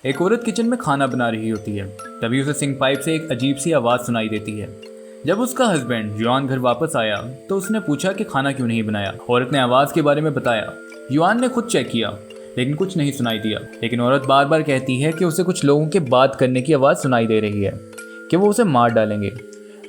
एक औरत किचन में खाना बना रही होती है। तभी उसे सिंक पाइप से एक अजीब सी आवाज़ सुनाई देती है। जब उसका हस्बैंड युआन घर वापस आया तो उसने पूछा कि खाना क्यों नहीं बनाया। औरत ने आवाज़ के बारे में बताया। युआन ने खुद चेक किया लेकिन कुछ नहीं सुनाई दिया। लेकिन औरत बार बार कहती है कि उसे कुछ लोगों के बात करने की आवाज़ सुनाई दे रही है कि वो उसे मार डालेंगे।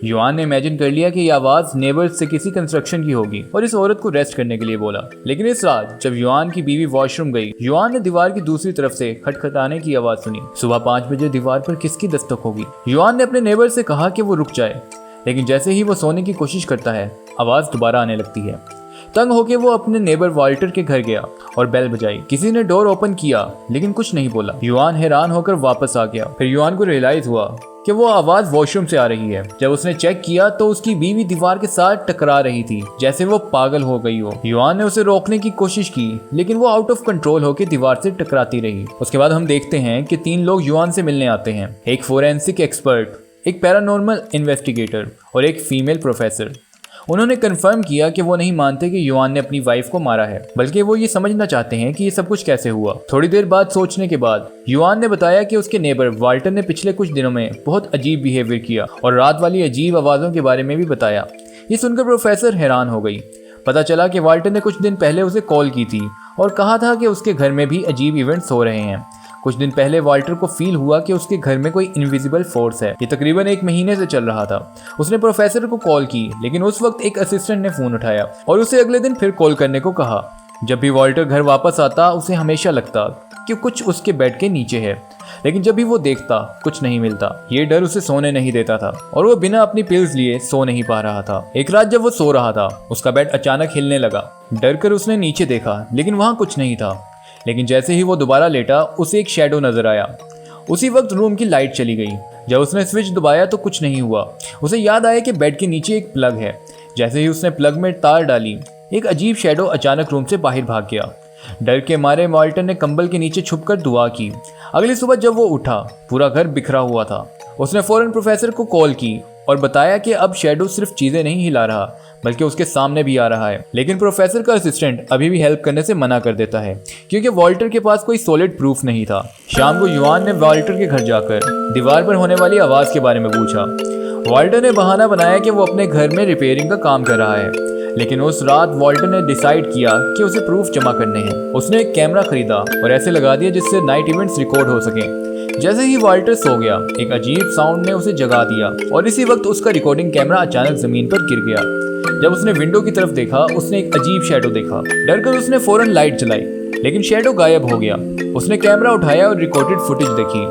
युआन ने इमेजिन कर लिया कि यह आवाज़ नेबर्स से किसी कंस्ट्रक्शन की होगी और इस औरत को रेस्ट करने के लिए बोला। लेकिन इस रात जब युआन की बीवी वॉशरूम गई, युआन ने दीवार की दूसरी तरफ से खटखटाने की आवाज़ सुनी। सुबह 5 बजे दीवार पर किसकी दस्तक होगी? युआन ने अपने नेबर से कहा कि वो रुक जाए, लेकिन जैसे ही वो सोने की कोशिश करता है आवाज़ दोबारा आने लगती है। तंग होकर वो अपने नेबर वाल्टर के घर गया और बेल बजाई। किसी ने डोर ओपन किया लेकिन कुछ नहीं बोला। युआन हैरान होकर वापस आ गया। फिर युआन को रियलाइज हुआ कि वो आवाज़ वॉशरूम से आ रही है। जब उसने चेक किया तो उसकी बीवी दीवार के साथ टकरा रही थी जैसे वो पागल हो गई हो। युआन ने उसे रोकने की कोशिश की लेकिन वो आउट ऑफ कंट्रोल होकर दीवार से टकराती रही। उसके बाद हम देखते हैं कि 3 लोग युआन से मिलने आते हैं। एक फोरेंसिक एक्सपर्ट, एक पैरानॉर्मल इन्वेस्टिगेटर और एक फीमेल प्रोफेसर। उन्होंने कंफर्म किया कि वो नहीं मानते कि युआन ने अपनी वाइफ को मारा है, बल्कि वो ये समझना चाहते हैं कि ये सब कुछ कैसे हुआ। थोड़ी देर बाद सोचने के बाद युआन ने बताया कि उसके नेबर वाल्टर ने पिछले कुछ दिनों में बहुत अजीब बिहेवियर किया और रात वाली अजीब आवाज़ों के बारे में भी बताया। ये सुनकर प्रोफेसर हैरान हो गई। पता चला कि वाल्टर ने कुछ दिन पहले उसे कॉल की थी और कहा था कि उसके घर में भी अजीब इवेंट्स हो रहे हैं। कुछ दिन पहले वाल्टर को फील हुआ कि उसके घर में कोई इनविजिबल फोर्स है। ये तकरीबन 1 महीने से चल रहा था। उसने प्रोफेसर को कॉल की लेकिन उस वक्त एक असिस्टेंट ने फ़ोन उठाया और उसे अगले दिन फिर कॉल करने को कहा। जब भी वाल्टर घर वापस आता उसे हमेशा लगता कि कुछ उसके बेड के नीचे है, लेकिन जब भी वो देखता कुछ नहीं मिलता। ये डर उसे सोने नहीं देता था और वो बिना अपनी पिल्स लिए सो नहीं पा रहा था। एक रात जब वो सो रहा था उसका बेड अचानक हिलने लगा। डर कर उसने नीचे देखा लेकिन वहाँ कुछ नहीं था। लेकिन जैसे ही वो दोबारा लेटा उसे एक शैडो नजर आया। उसी वक्त रूम की लाइट चली गई। जब उसने स्विच दबाया तो कुछ नहीं हुआ। उसे याद आया कि बेड के नीचे एक प्लग है। जैसे ही उसने प्लग में तार डाली एक अजीब शैडो अचानक रूम से बाहर भाग गया। डर के मारे वाल्टर ने कंबल के नीचे छुपकर दुआ की। अगली सुबह जब वो उठा पूरा घर बिखरा हुआ था। उसने फौरन प्रोफेसर को कॉल की और बताया कि अब शैडो सिर्फ चीजें नहीं हिला रहा बल्कि उसके सामने भी आ रहा है। लेकिन प्रोफेसर का असिस्टेंट अभी भी हेल्प करने से मना कर देता है क्योंकि वाल्टर के पास कोई सॉलिड प्रूफ नहीं था। शाम को युआन ने वाल्टर के घर जाकर दीवार पर होने वाली आवाज़ के बारे में पूछा। वाल्टर ने बहाना बनाया कि वो अपने घर में रिपेयरिंग का काम कर रहा है, लेकिन उस रात वाल्टर ने डिसाइड किया कि उसे प्रूफ जमा करने हैं। उसने एक कैमरा खरीदा और ऐसे लगा दिया जिससे नाइट इवेंट्स रिकॉर्ड हो सके। जैसे ही वाल्टर सो गया एक अजीब साउंड ने उसे जगा दिया और इसी वक्त उसका रिकॉर्डिंग कैमरा अचानक जमीन पर गिर गया। जब उसने विंडो की तरफ देखा उसने एक अजीब शैडो देखा। डरकर उसने फौरन लाइट जलाई लेकिन शैडो गायब हो गया। उसने कैमरा उठाया और रिकॉर्डेड फुटेज देखी।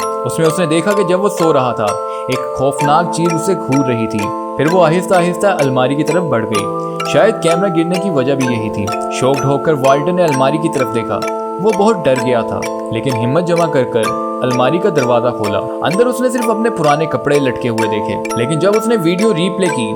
उसने देखा कि जब वो सो रहा था एक खौफनाक चीज उसे घूर रही थी। फिर वो आहिस्ता आहिस्ता अलमारी की तरफ बढ़ गई। शायद कैमरा गिरने की वजह भी यही थी। शॉक्ड होकर वाल्टर ने अलमारी की तरफ देखा। वो बहुत डर गया था लेकिन हिम्मत जमा कर अलमारी का दरवाजा खोला। अंदर उसने सिर्फ अपने पुराने कपड़े लटके हुए देखे। लेकिन जब उसने वीडियो रीप्ले की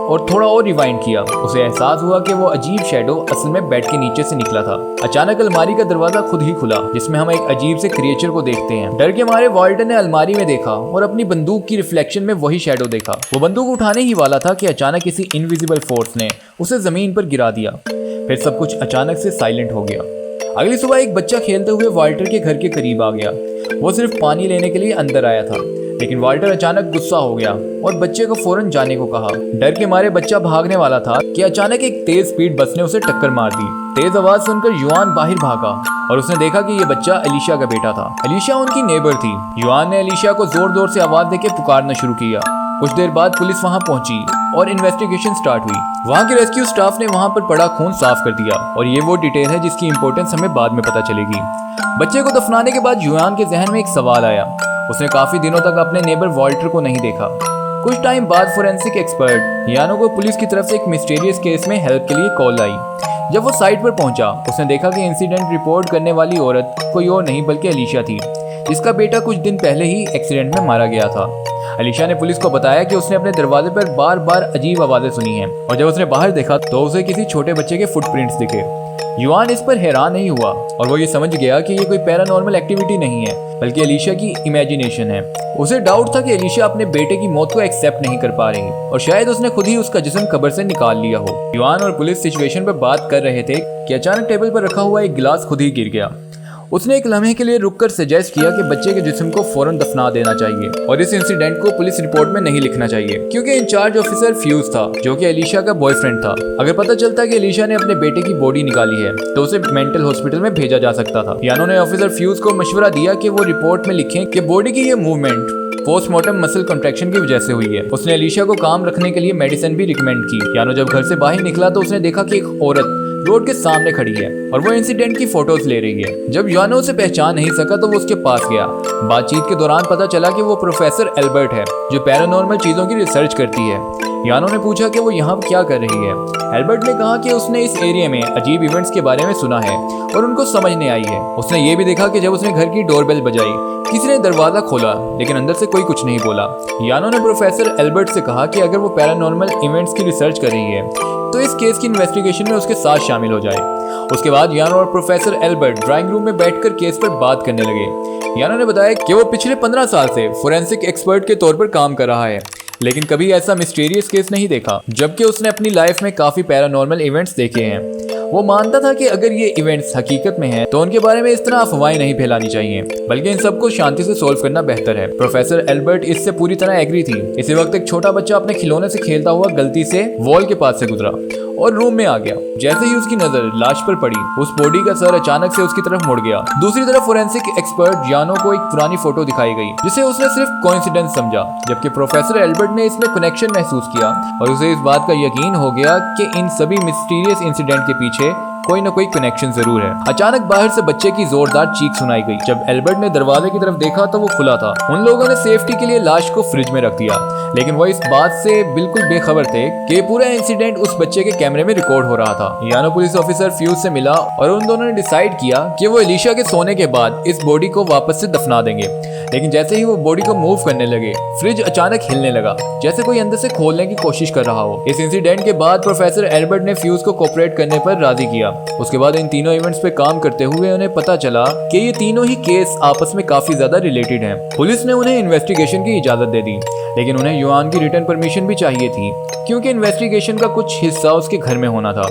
और थोड़ा और रिवाइंड किया उसे एहसास हुआ कि वो अजीब शैडो असल में बेड के नीचे से निकला था। अचानक अलमारी का दरवाजा खुद ही खुला जिसमें हम एक अजीब से क्रिएचर को देखते हैं। डर के मारे वाल्टर ने अलमारी में देखा और अपनी बंदूक की रिफ्लेक्शन में वही शैडो देखा। वो बंदूक उठाने ही वाला था कि अचानक किसी इनविजिबल फोर्स ने उसे जमीन पर गिरा दिया। फिर सब कुछ अचानक से साइलेंट हो गया। अगली सुबह एक बच्चा खेलते हुए वाल्टर के घर के करीब आ गया। वो सिर्फ पानी लेने के लिए अंदर आया था, लेकिन वाल्टर अचानक गुस्सा हो गया और बच्चे को फौरन जाने को कहा। डर के मारे बच्चा भागने वाला था कि अचानक एक तेज स्पीड बस ने उसे टक्कर मार दी। तेज आवाज सुनकर युआन बाहर भागा और उसने देखा कि ये बच्चा अलीशा का बेटा था। अलीशा उनकी नेबर थी। युआन ने अलीशा को जोर जोर से आवाज देके पुकारना शुरू किया। कुछ देर बाद पुलिस वहां पहुंची और इन्वेस्टिगेशन स्टार्ट हुई। वहां के रेस्क्यू स्टाफ ने वहां पर पड़ा खून साफ कर दिया और ये वो डिटेल है जिसकी इंपॉर्टेंस हमें बाद में पता चलेगी। बच्चे को दफनाने के बाद युआन के जहन में एक सवाल आया। उसने काफी दिनों तक अपने नेबर वाल्टर को नहीं देखा। कुछ टाइम बाद फोरेंसिक एक्सपर्ट यानो को पुलिस की तरफ से एक मिस्टीरियस केस में हेल्प के लिए कॉल आई। जब वो साइट पर पहुंचा उसने देखा कि इंसिडेंट रिपोर्ट करने वाली औरत कोई और नहीं बल्कि अलीशा थी, जिसका बेटा कुछ दिन पहले ही एक्सीडेंट में मारा गया था। अलीशा ने पुलिस को बताया कि उसने अपने दरवाजे पर बार बार अजीब आवाजें सुनी हैं और जब उसने बाहर देखा तो उसे किसी छोटे बच्चे के फुटप्रिंट्स दिखे। युआन इस पर हैरान नहीं हुआ और वो ये समझ गया कि ये कोई पैरानॉर्मल एक्टिविटी नहीं है बल्कि अलीशा की इमेजिनेशन है। उसे डाउट था कि अलीशा अपने बेटे की मौत को एक्सेप्ट नहीं कर पा रही और शायद उसने खुद ही उसका जिस्म कब्र से निकाल लिया हो। युआन और पुलिस सिचुएशन पर बात कर रहे थे कि अचानक टेबल पर रखा हुआ एक गिलास खुद ही गिर गया उसने एक लम्हे के लिए रुककर सजेस्ट किया कि बच्चे के जिस्म को फौरन दफना देना चाहिए और इस इंसिडेंट को पुलिस रिपोर्ट में नहीं लिखना चाहिए, क्योंकि इंचार्ज ऑफिसर फ्यूज था जो कि एलिशा का बॉयफ्रेंड था। अगर पता चलता कि एलिशा ने अपने बेटे की बॉडी निकाली है तो उसे मेंटल हॉस्पिटल में भेजा जा सकता था। यानो ने ऑफिसर फ्यूज को मशवरा दिया कि वो रिपोर्ट में लिखें कि बॉडी की ये मूवमेंट पोस्टमार्टम मसल कॉन्ट्रैक्शन की वजह से हुई है। उसने एलिशा को काम रखने के लिए मेडिसिन भी रिकमेंड की। यानो जब घर से बाहर निकला तो उसने देखा कि एक औरत रोड के सामने खड़ी है और वो इंसिडेंट की फोटोज ले रही है। जब यानो उसे पहचान नहीं सका तो वो उसके पास गया। बातचीत के दौरान पता चला कि वो प्रोफेसर एल्बर्ट है जो पैरानॉर्मल चीजों की रिसर्च करती है। यानो ने पूछा कि वो यहाँ क्या कर रही है। एल्बर्ट ने कहा कि उसने इस एरिया में अजीब इवेंट्स के बारे में सुना है और उनको समझ नहीं आई है। उसने ये भी देखा कि जब उसने घर की डोरबेल बजाई किसी ने दरवाजा खोला लेकिन अंदर से कोई कुछ नहीं बोला। यानो ने प्रोफेसर एल्बर्ट से कहा कि अगर वो पैरानॉर्मल इवेंट्स की रिसर्च कर रही है तो इस केस की इन्वेस्टिगेशन में उसके साथ शामिल हो जाए। उसके बाद यानो और प्रोफेसर एल्बर्ट ड्राइंग रूम में बैठकर केस पर बात करने लगे। यानो ने बताया कि वो पिछले 15 साल से फोरेंसिक एक्सपर्ट के तौर पर काम कर रहा है लेकिन कभी ऐसा मिस्टीरियस केस नहीं देखा, जबकि उसने अपनी लाइफ में काफी पैरानॉर्मल इवेंट्स देखे हैं। वो मानता था कि अगर ये इवेंट्स हकीकत में हैं तो उनके बारे में इस तरह अफवाहें नहीं फैलानी चाहिए, बल्कि इन सबको शांति से सॉल्व करना बेहतर है। प्रोफेसर एल्बर्ट इससे पूरी तरह एग्री थी। इसी वक्त एक छोटा बच्चा अपने खिलौने से खेलता हुआ गलती से वॉल के पास से गुजरा और रूम में आ गया। जैसे ही उसकी नजर लाश पर पड़ी, उस बॉडी का सर अचानक से उसकी तरफ मुड़ गया। दूसरी तरफ फोरेंसिक एक्सपर्ट यानो को एक पुरानी फोटो दिखाई गई जिसे उसने सिर्फ कोइंसिडेंस समझा, जबकि प्रोफेसर एल्बर्ट ने इसमें कनेक्शन महसूस किया और उसे इस बात का यकीन हो गया कि इन सभी मिस्टीरियस इंसिडेंट के पीछे कोई न कोई कनेक्शन जरूर है। अचानक बाहर से बच्चे की जोरदार चीख सुनाई गई। जब एल्बर्ट ने दरवाजे की तरफ देखा तो वो खुला था। उन लोगों ने सेफ्टी के लिए लाश को फ्रिज में रख दिया, लेकिन वो इस बात से बिल्कुल बेखबर थे कि पूरा इंसिडेंट उस बच्चे के कैमरे में रिकॉर्ड हो रहा था। यानो पुलिस ऑफिसर फ्यूज से मिला और उन दोनों ने डिसाइड किया कि वो एलिशा के सोने के बाद इस बॉडी को वापस से दफना देंगे। लेकिन जैसे ही वो बॉडी को मूव करने लगे, फ्रिज अचानक हिलने लगा जैसे कोई अंदर से खोलने की कोशिश कर रहा हो। इस इंसिडेंट के बाद प्रोफेसर एल्बर्ट ने फ्यूज को कोऑपरेट करने पर राजी किया। उसके बाद इन तीनों इवेंट्स पे काम करते हुए उन्हें पता चला कि ये तीनों ही केस आपस में काफी ज्यादा रिलेटेड हैं। पुलिस ने उन्हें इन्वेस्टिगेशन की इजाजत दे दी, लेकिन उन्हें युआन की रिटर्न परमिशन भी चाहिए थी क्योंकि इन्वेस्टिगेशन का कुछ हिस्सा उसके घर में होना था।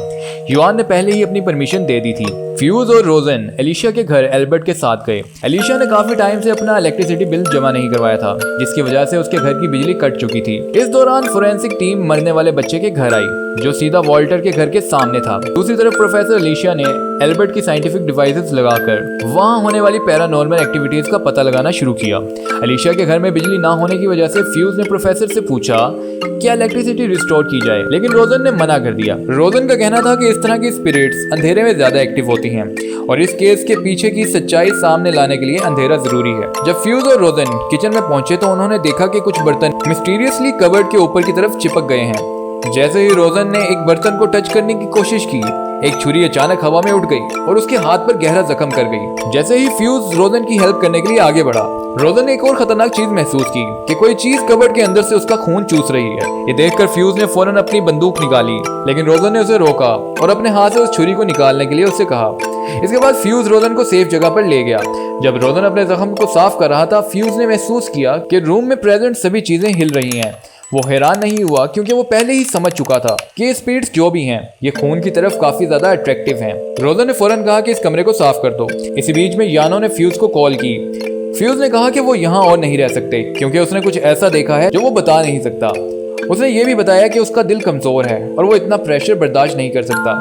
युआन ने पहले ही अपनी परमिशन दे दी थी। फ्यूज और रोजन एलिशा के घर एल्बर्ट के साथ गए। एलिशा ने काफी टाइम से अपना इलेक्ट्रिसिटी बिल जमा नहीं करवाया था, जिसकी वजह से उसके घर की बिजली कट चुकी थी। इस दौरान फोरेंसिक टीम मरने वाले बच्चे के घर आई, जो सीधा वॉल्टर के घर के सामने था। दूसरी तरफ प्रोफेसर एलिशा ने एल्बर्ट की साइंटिफिक डिवाइसेस लगाकर वहां होने वाली पैरानॉर्मल एक्टिविटीज का पता लगाना शुरू किया। एलिशा के घर में बिजली ना होने की वजह से फ्यूज ने प्रोफेसर से पूछा क्या इलेक्ट्रिसिटी रिस्टोर की जाए, लेकिन रोजन ने मना कर दिया। रोजन का कहना था कि इस तरह की स्पिरिट्स अंधेरे में ज्यादा एक्टिव होती हैं और इस केस के पीछे की सच्चाई सामने लाने के लिए अंधेरा जरूरी है। जब फ्यूज और रोजन किचन में पहुंचे तो उन्होंने देखा कि कुछ बर्तन मिस्टीरियसली कबर्ड के ऊपर की तरफ चिपक गए हैं। जैसे ही रोजन ने एक बर्तन को टच करने की कोशिश की, एक छुरी अचानक हवा में उठ गई और उसके हाथ पर गहरा जख्म कर गई। जैसे ही फ्यूज रोजन की हेल्प करने के लिए आगे बढ़ा, रोजन ने एक और खतरनाक चीज महसूस की कि कोई चीज कबर्ड के अंदर से उसका खून चूस रही है। ये देखकर फ्यूज ने फौरन अपनी बंदूक निकाली, लेकिन रोजन ने उसे रोका और अपने हाथ से उस छुरी को निकालने के लिए उससे कहा। इसके बाद फ्यूज रोजन को सेफ जगह पर ले गया। जब रोजन अपने जख्म को साफ कर रहा था, फ्यूज ने महसूस किया कि रूम में प्रेजेंट सभी चीजें हिल रही हैं। वो हैरान नहीं हुआ क्योंकि वो पहले ही समझ चुका था कि स्पिरिट्स जो भी हैं, ये खून की तरफ काफी ज्यादा अट्रैक्टिव हैं। रोजन ने फौरन कहा कि इस कमरे को साफ कर दो। इसी बीच में यानो ने फ्यूज को कॉल की। फ्यूज ने कहा कि वो यहाँ और नहीं रह सकते क्योंकि उसने कुछ ऐसा देखा है जो वो बता नहीं सकता। उसने ये भी बताया कि उसका दिल कमजोर है और वो इतना प्रेशर बर्दाश्त नहीं कर सकता।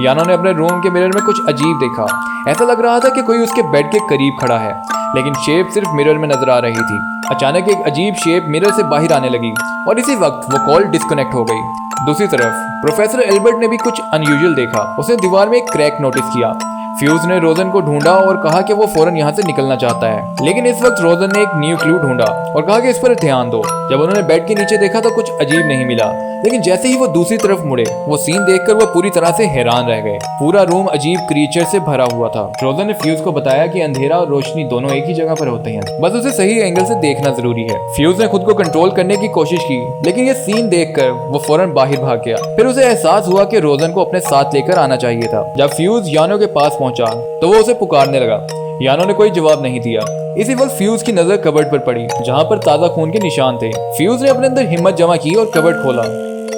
यानो ने अपने रूम के मिरर में कुछ अजीब देखा। ऐसा लग रहा था कि कोई उसके बेड के करीब खड़ा है, लेकिन शेप सिर्फ मिरर में नजर आ रही थी। अचानक एक अजीब शेप मिरर से बाहर आने लगी और इसी वक्त वो कॉल डिस्कनेक्ट हो गई। दूसरी तरफ प्रोफेसर एल्बर्ट ने भी कुछ अनयूजुअल देखा। उसने दीवार में एक क्रैक नोटिस किया। फ्यूज ने रोजन को ढूंढा और कहा कि वो फौरन यहाँ से निकलना चाहता है, लेकिन इस वक्त रोजन ने एक न्यू क्लू ढूंढा और कहा कि इस पर ध्यान दो। जब उन्होंने बेड के नीचे देखा तो कुछ अजीब नहीं मिला, लेकिन जैसे ही वो दूसरी तरफ मुड़े, वो सीन देखकर वो पूरी तरह से हैरान रह गए। पूरा रूम अजीब क्रीचर से भरा हुआ था। रोजन ने फ्यूज को बताया कि अंधेरा और रोशनी दोनों एक ही जगह पर होते हैं, बस उसे सही एंगल से देखना जरूरी है। फ्यूज ने खुद को कंट्रोल करने की कोशिश की, लेकिन ये सीन देखकर वो फौरन बाहर भाग गया। फिर उसे एहसास हुआ कि रोजन को अपने साथ लेकर आना चाहिए था। जब फ्यूज यानो के पास पहुंचा तो वो उसे पुकारने लगा। यानो ने कोई जवाब नहीं दिया। इसी वक्त फ्यूज की नजर कबर्ड पर पड़ी, जहां पर ताजा खून के निशान थे। फ्यूज ने अपने अंदर हिम्मत जमा की और कबर्ड खोला,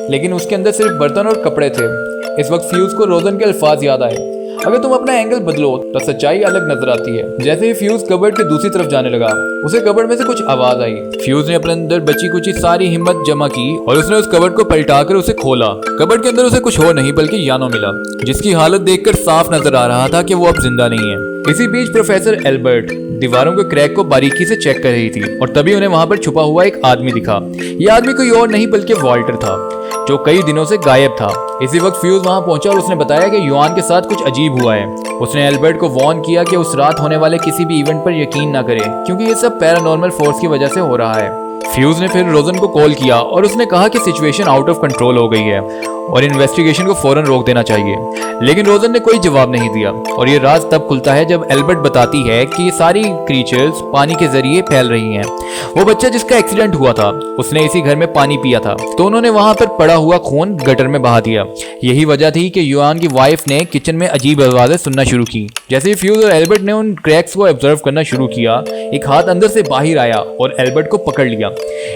लेकिन उसके अंदर सिर्फ बर्तन और कपड़े थे। इस वक्त फ्यूज को रोजन के अल्फाज याद आए। अगर तुम अपना एंगल बदलो तो सच्चाई अलग नजर आती है। जैसे ही फ्यूज कबर्ड के दूसरी तरफ जाने लगा, उसे कबर्ड में से कुछ आवाज आई। फ्यूज ने अपने अंदर बची कुछ सारी हिम्मत जमा की और उसने उस कबर्ड को पलटाकर उसे खोला। कबर्ड के अंदर उसे कुछ और नहीं बल्कि यानो मिला, जिसकी हालत देखकर साफ नजर आ रहा था कि वो अब जिंदा नहीं है। इसी बीच प्रोफेसर एल्बर्ट दीवारों के क्रैक को बारीकी से चेक कर रही थी और तभी उन्हें वहां पर छुपा हुआ एक आदमी दिखा। यह आदमी कोई और नहीं बल्कि वॉल्टर था, जो कई दिनों से गायब था। इसी वक्त फ्यूज वहां पहुंचा और उसने बताया कि युआन के साथ कुछ अजीब हुआ है। उसने एल्बर्ट को वार्न किया कि उस रात होने वाले किसी भी इवेंट पर यकीन न करे, क्योंकि ये सब पैरानॉर्मल फोर्स की वजह से हो रहा है। फ्यूज ने फिर रोजन को कॉल किया और उसने कहा कि सिचुएशन आउट ऑफ कंट्रोल हो गई है और इन्वेस्टिगेशन को फौरन रोक देना चाहिए। लेकिन रोजन ने कोई जवाब नहीं दिया और ये राज तब खुलता है जब एल्बर्ट बताती है कि ये सारी क्रीचर्स पानी के जरिए फैल रही हैं। वो बच्चा जिसका एक्सीडेंट हुआ था, उसने इसी घर में पानी पिया था, तो उन्होंने वहां पर पड़ा हुआ खून गटर में बहा दिया। यही वजह थी कि युआन की वाइफ ने किचन में अजीब आवाजें सुनना शुरू की। जैसे ही फ्यूज और एल्बर्ट ने उन क्रैक्स को ऑब्जर्व करना शुरू किया, एक हाथ अंदर से बाहर आया और एल्बर्ट को पकड़ लिया।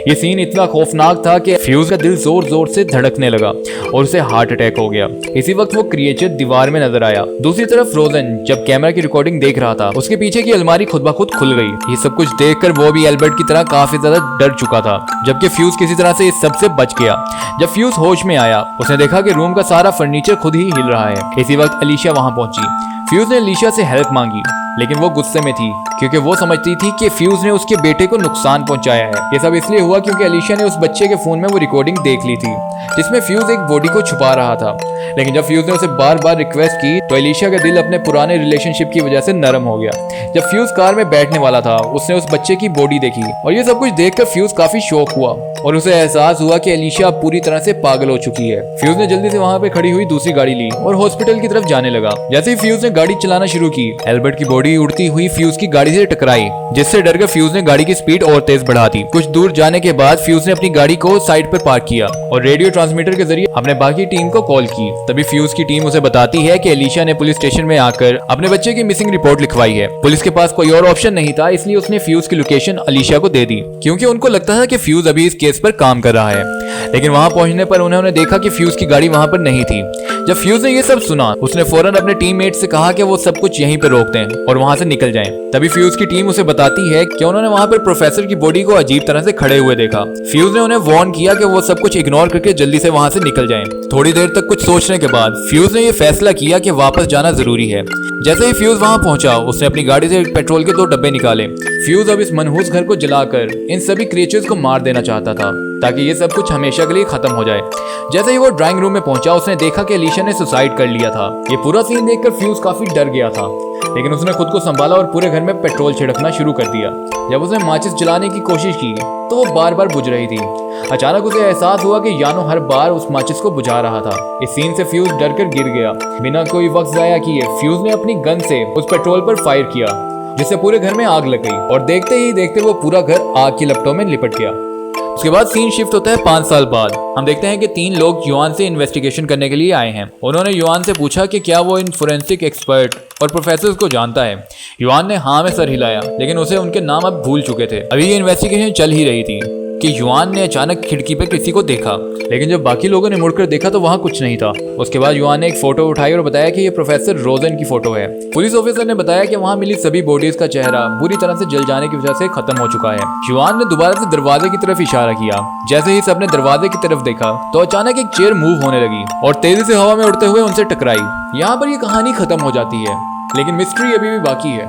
ये सीन इतना खौफनाक था कि फ्यूज का दिल जोर जोर से धड़कने लगा और उसे हार्ट अटैक हो गया। इसी वक्त वो क्रिएचर दीवार में नजर आया। दूसरी तरफ रोजन जब कैमरा की रिकॉर्डिंग देख रहा था, उसके पीछे की अलमारी खुद ब खुद खुल गई। ये सब कुछ देखकर वो भी एल्बर्ट की तरह काफी ज्यादा डर चुका था, जबकि फ्यूज किसी तरह से इस सबसे बच गया। जब फ्यूज होश में आया, उसने देखा कि रूम का सारा फर्नीचर खुद ही हिल रहा है। इसी वक्त अलीशा वहां पहुंची। फ्यूज ने अलीशा से हेल्प मांगी, लेकिन वो गुस्से में थी क्योंकि वो समझती थी कि फ्यूज ने उसके बेटे को नुकसान पहुंचाया है। ये सब इसलिए हुआ क्योंकि अलीशा ने उस बच्चे के फोन में वो रिकॉर्डिंग देख ली थी जिसमें फ्यूज एक बॉडी को छुपा रहा था। लेकिन जब फ्यूज ने उसे बार बार रिक्वेस्ट की तो अलीशा का दिल अपने पुराने रिलेशनशिप की वजह से नरम हो गया। जब फ्यूज कार में बैठने वाला था, उसने उस बच्चे की बॉडी देखी और ये सब कुछ देखकर फ्यूज काफी शॉक हुआ और उसे एहसास हुआ कि अलीशा पूरी तरह से पागल हो चुकी है। फ्यूज ने जल्दी से वहां पे खड़ी हुई दूसरी गाड़ी ली और हॉस्पिटल की तरफ जाने लगा। जैसे ही फ्यूज ने गाड़ी चलाना शुरू की, एल्बर्ट की बॉडी उड़ती हुई फ्यूज की गाड़ी से टकराई, जिससे डरकर फ्यूज ने गाड़ी की स्पीड और तेज बढ़ा दी। कुछ दूर जाने के बाद फ्यूज ने अपनी गाड़ी को साइड पर पार्क किया और रेडियो ट्रांसमीटर के जरिए अपने बाकी टीम को कॉल की। तभी फ्यूज की टीम उसे बताती है कि अलीशा ने पुलिस स्टेशन में आकर अपने बच्चे की मिसिंग रिपोर्ट लिखवाई है। पुलिस के पास कोई और ऑप्शन नहीं था, इसलिए उसने फ्यूज की लोकेशन अलीशा को दे दी, क्योंकि उनको लगता था कि फ्यूज अभी इस केस पर काम कर रहा है। लेकिन वहां पहुंचने पर उन्होंने देखा कि फ्यूज की गाड़ी वहां पर नहीं थी। जब फ्यूज ने ये सब सुना, उसने फौरन अपने टीममेट से कहा कि वो सब कुछ यहीं पर रोक दें और वहां से निकल जाएं। तभी फ्यूज की टीम उसे बताती है कि उन्होंने वहां पर प्रोफेसर की बॉडी को अजीब तरह से खड़े हुए देखा। फ्यूज ने उन्हें वार्न किया कि वो सब कुछ इग्नोर करके जल्दी से वहां से निकल जाएं। थोड़ी देर तक कुछ सोचने के बाद फ्यूज ने यह फैसला किया कि वापस जाना जरूरी है। जैसे ही फ्यूज वहां पहुंचा, उसने अपनी गाड़ी से पेट्रोल के 2 डब्बे निकाले। फ्यूज अब इस मनहूस घर को जलाकर इन सभी क्रिएचर्स को मार देना चाहता था, ताकि ये सब कुछ हमेशा के लिए खत्म हो जाए। जैसे ही वो ड्राइंग रूम में पहुंचा, उसने देखा कि अलीशा ने सुसाइड कर लिया था। ये पूरा सीन देखकर फ्यूज काफी डर गया था, लेकिन उसने खुद को संभाला और पूरे घर में पेट्रोल छिड़कना शुरू कर दिया। जब उसने माचिस जलाने की कोशिश की तो वो बार बार बुझ रही थी। अचानक उसे एहसास हुआ कि यानो हर बार उस माचिस को बुझा रहा था। इस सीन से फ्यूज डरकर गिर गया। बिना कोई वक्त जाया किए फ्यूज ने अपनी गन से उस पेट्रोल पर फायर किया, जिससे पूरे घर में आग लग गई और देखते ही देखते वो पूरा घर आग की लपटों में लिपट गया। उसके बाद सीन शिफ्ट होता है 5 साल बाद। हम देखते हैं कि 3 लोग युआन से इन्वेस्टिगेशन करने के लिए आए हैं। उन्होंने युआन से पूछा कि क्या वो इन फोरेंसिक एक्सपर्ट और प्रोफेसर्स को जानता है। युआन ने हाँ में सर हिलाया, लेकिन उसे उनके नाम अब भूल चुके थे। अभी ये इन्वेस्टिगेशन चल ही रही थी कि युआन ने अचानक खिड़की पर किसी को देखा, लेकिन जब बाकी लोगों ने मुड़कर देखा तो वहां कुछ नहीं था। उसके बाद युआन ने एक फोटो उठाई और बताया कि ये प्रोफेसर रोजन की फोटो है। पुलिस ऑफिसर ने बताया कि वहां मिली सभी बॉडीज का चेहरा बुरी तरह से जल जाने की वजह से खत्म हो चुका है। युआन ने दोबारा से दरवाजे की तरफ इशारा किया। जैसे ही सबने दरवाजे की तरफ देखा तो अचानक एक चेयर मूव होने लगी और तेजी से हवा में उड़ते हुए उनसे टकराई। यहाँ पर ये कहानी खत्म हो जाती है, लेकिन मिस्ट्री अभी भी बाकी है।